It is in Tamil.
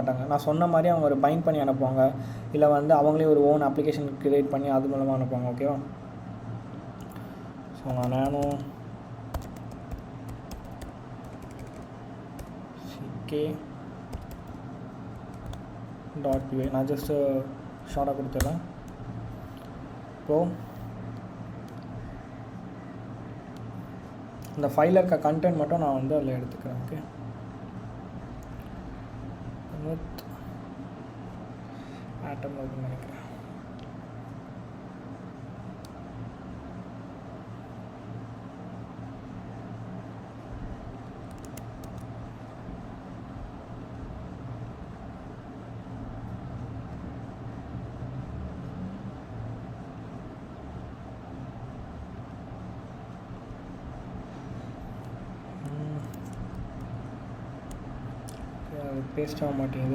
மாட்டாங்க. நான் சொன்ன மாதிரி அவங்க ஒரு பைண்ட் பண்ணி அனுப்புவாங்க, இல்லை வந்து அவங்களே ஒரு ஓன் அப்ளிகேஷன் க்ரியேட் பண்ணி அது மூலமாக அனுப்புவாங்க. ஓகேவா? ஸோ நான் நானும் ck.py நான் ஜஸ்ட்டு ஷார்ட்டாக கொடுத்துட்றேன். இப்போது இந்த ஃபைலில் இருக்க கண்டென்ட் மட்டும் நான் வந்து அதில் எடுத்துக்கிறேன். ஓகே, ஆட்டம் அப்படின்னு நினைக்கிறேன். பேஸ்ட் ஆக மாட்டேங்குது.